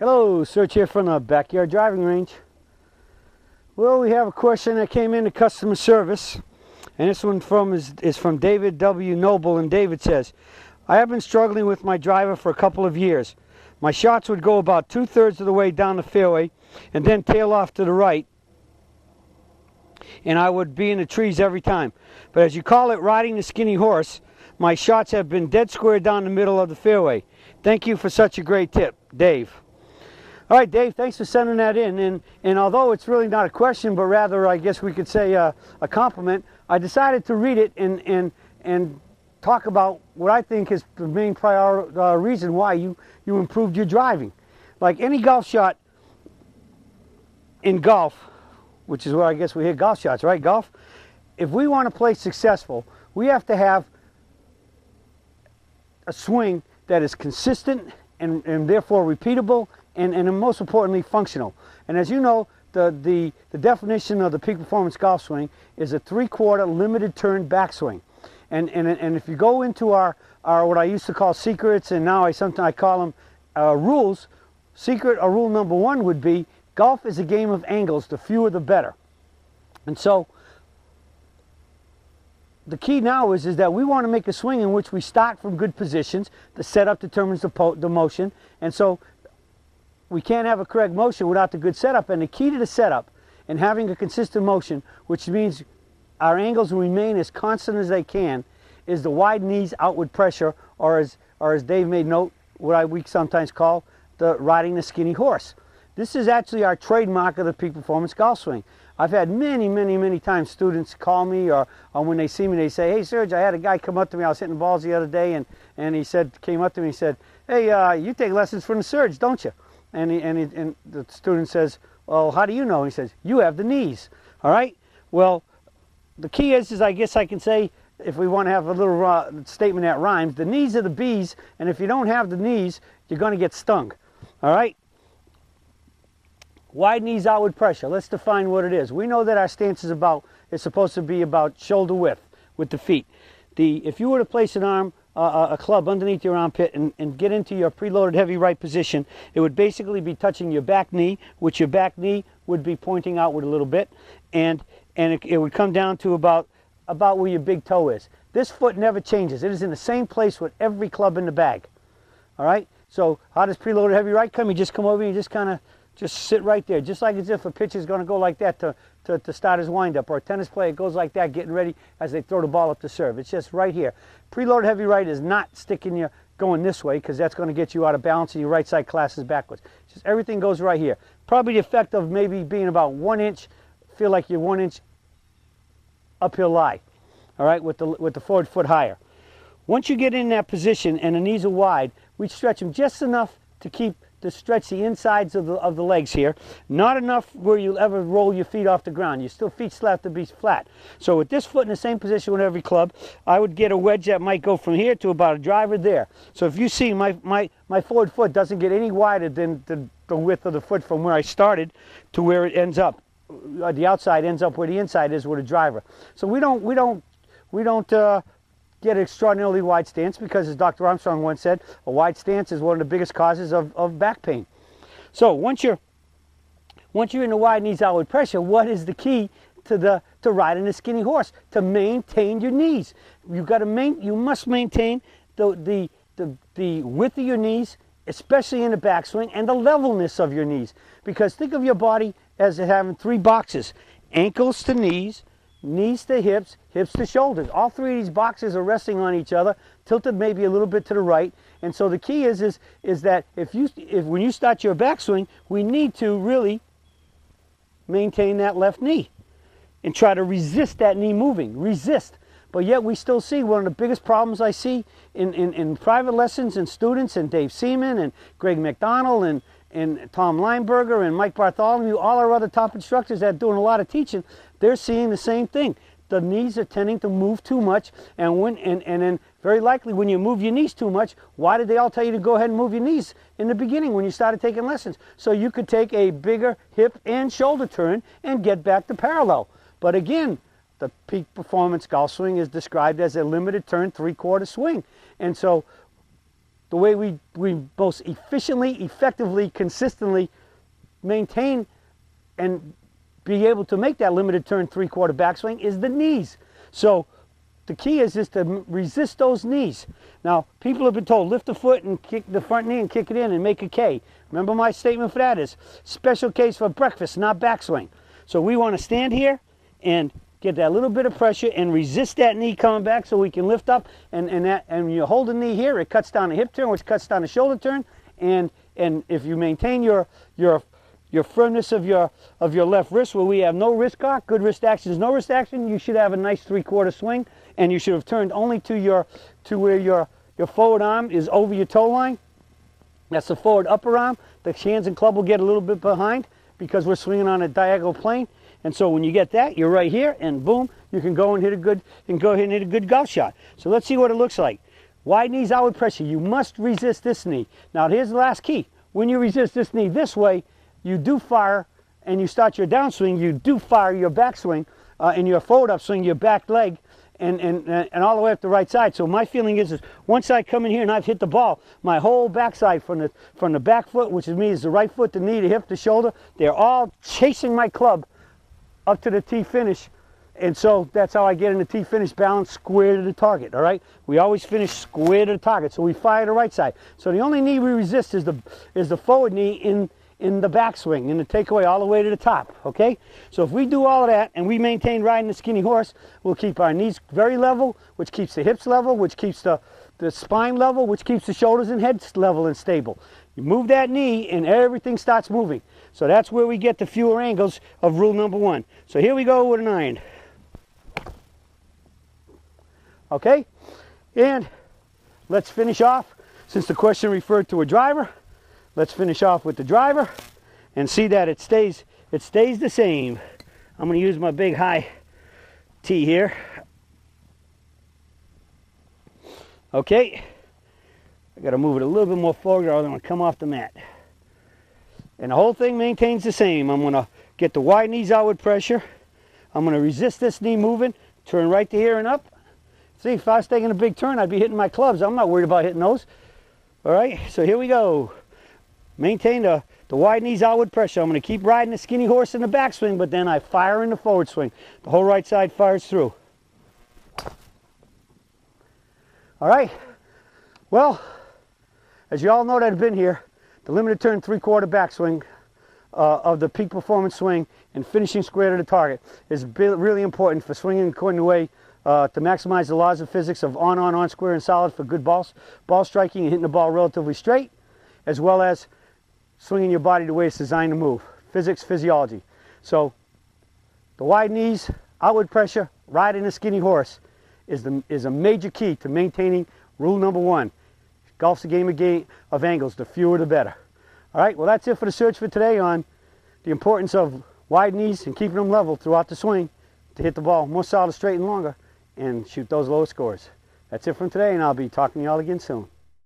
Hello, Serge here from the Backyard Driving Range. Well, we have a question that came into customer service, and this one is from David W. Noble, and David says, I have been struggling with my driver for a couple of years. My shots would go about 2/3 of the way down the fairway and then tail off to the right, and I would be in the trees every time. But as you call it, riding the skinny horse, my shots have been dead square down the middle of the fairway. Thank you for such a great tip, Dave. All right, Dave, thanks for sending that in. And although it's really not a question, but rather I guess we could say a compliment, I decided to read it and talk about what I think is the main reason why you improved your driving. Like any golf shot in golf, which is where I guess we hit golf shots, right? Golf. If we want to play successful, we have to have a swing that is consistent and therefore repeatable and most importantly functional. And as you know, the definition of the peak performance golf swing is a 3/4 limited turn backswing. And if you go into our what I used to call secrets, and now I call them rules, secret or rule number 1 would be golf is a game of angles. The fewer the better. And so the key now is that we want to make a swing in which we start from good positions. The setup determines the motion, and so we can't have a correct motion without the good setup. And the key to the setup and having a consistent motion, which means our angles remain as constant as they can, is the wide knees, outward pressure, or as Dave made note, what we sometimes call the riding the skinny horse. This is actually our trademark of the peak performance golf swing. I've had many times students call me, or when they see me, they say, hey, Serge, I had a guy come up to me. I was hitting balls the other day, and he came up to me and said, hey, you take lessons from the Serge, don't you? And the student says, well, how do you know? And he says, you have the knees. All right? Well, the key is I guess I can say, if we want to have a little statement that rhymes, the knees are the bees, and if you don't have the knees, you're going to get stung. All right? Wide knees, outward pressure. Let's define what it is. We know that our stance is supposed to be about shoulder width with the feet. If you were to place a club underneath your armpit and get into your preloaded heavy right position, it would basically be touching your back knee, which your back knee would be pointing outward a little bit, and it would come down to about where your big toe is. This foot never changes. It is in the same place with every club in the bag. All right? So how does preloaded heavy right come? You just come over and you just kind of sit right there, just like as if a pitcher is going to go like that to start his windup, or a tennis player goes like that getting ready as they throw the ball up to serve. It's just right here. Preloaded heavy right is not sticking you going this way, because that's going to get you out of balance and your right side classes backwards. Just everything goes right here. Probably the effect of maybe being about 1 inch, feel like you're 1 inch uphill lie, all right, with the forward foot higher. Once you get in that position and the knees are wide, we stretch them just enough to stretch the insides of the legs here, not enough where you'll ever roll your feet off the ground. Your feet still have to be flat. So with this foot in the same position with every club, I would get a wedge that might go from here to about a driver there. So if you see my forward foot doesn't get any wider than the width of the foot from where I started to where it ends up. The outside ends up where the inside is with a driver. So we don't get an extraordinarily wide stance, because as Dr. Armstrong once said, a wide stance is one of the biggest causes of back pain. So once you're in the wide knees, outward pressure, what is the key to riding a skinny horse? To maintain your knees. You must maintain the width of your knees, especially in the backswing, and the levelness of your knees. Because think of your body as having 3 boxes: ankles to knees, knees to hips, hips to shoulders. All 3 of these boxes are resting on each other, tilted maybe a little bit to the right. And so the key is that when you start your backswing, we need to really maintain that left knee and try to resist that knee moving. Resist. But yet we still see one of the biggest problems I see in private lessons and students, and Dave Seaman and Greg McDonald and Tom Lineberger and Mike Bartholomew, all our other top instructors that are doing a lot of teaching, they're seeing the same thing. The knees are tending to move too much, and then very likely when you move your knees too much, why did they all tell you to go ahead and move your knees in the beginning when you started taking lessons? So you could take a bigger hip and shoulder turn and get back to parallel. But again, the peak performance golf swing is described as a limited turn 3/4 swing. And so the way we most efficiently, effectively, consistently maintain and be able to make that limited turn 3/4 backswing is the knees. So the key is just to resist those knees. Now, people have been told, lift the foot and kick the front knee and kick it in and make a K. Remember my statement for that is, special case for breakfast, not backswing. So we want to stand here and get that little bit of pressure and resist that knee coming back so we can lift up. And you hold the knee here, it cuts down the hip turn, which cuts down the shoulder turn. And if you maintain your firmness of your left wrist, where we have no wrist cock, good wrist action is no wrist action, you should have a nice 3/4 swing, and you should have turned only to where your forward arm is over your toe line. That's the forward upper arm. The hands and club will get a little bit behind because we're swinging on a diagonal plane. And so when you get that, you're right here, and boom, you can go and hit a good golf shot. So let's see what it looks like. Wide knees, outward pressure. You must resist this knee. Now here's the last key. When you resist this knee this way, you do fire, and you start your downswing, you do fire your backswing, and your forward upswing, your back leg, and all the way up the right side. So my feeling is once I come in here and I've hit the ball, my whole backside from the back foot, which means the right foot, the knee, the hip, the shoulder, they're all chasing my club up to the tee finish. And so that's how I get in the tee finish balance, square to the target, all right? We always finish square to the target, so we fire the right side. So the only knee we resist is the forward knee in the backswing, in the takeaway all the way to the top, okay? So if we do all of that and we maintain riding the skinny horse, we'll keep our knees very level, which keeps the hips level, which keeps the spine level, which keeps the shoulders and head level and stable. You move that knee and everything starts moving. So that's where we get the fewer angles of rule number 1. So here we go with an iron. Okay, and let's finish off, since the question referred to a driver, let's finish off with the driver and see that it stays the same. I'm going to use my big high tee here. Okay, I got to move it a little bit more forward or I'm going to come off the mat. And the whole thing maintains the same. I'm going to get the wide knees outward pressure. I'm going to resist this knee moving, turn right to here and up. See, if I was taking a big turn, I'd be hitting my clubs. I'm not worried about hitting those. All right, so here we go. Maintain the wide knees outward pressure. I'm going to keep riding the skinny horse in the backswing, but then I fire in the forward swing. The whole right side fires through. All right, well, as you all know that have been here, the limited turn 3/4 backswing of the peak performance swing and finishing square to the target is really important for swinging according to the way to maximize the laws of physics of on, square, and solid for good ball striking and hitting the ball relatively straight, as well as swinging your body the way it's designed to move. Physics, physiology. So the wide knees, outward pressure, riding a skinny horse is a major key to maintaining rule number 1. Golf's a game of angles. The fewer the better. All right, well, that's it for the search for today on the importance of wide knees and keeping them level throughout the swing to hit the ball more solid, straight, and longer, and shoot those lower scores. That's it from today, and I'll be talking to you all again soon.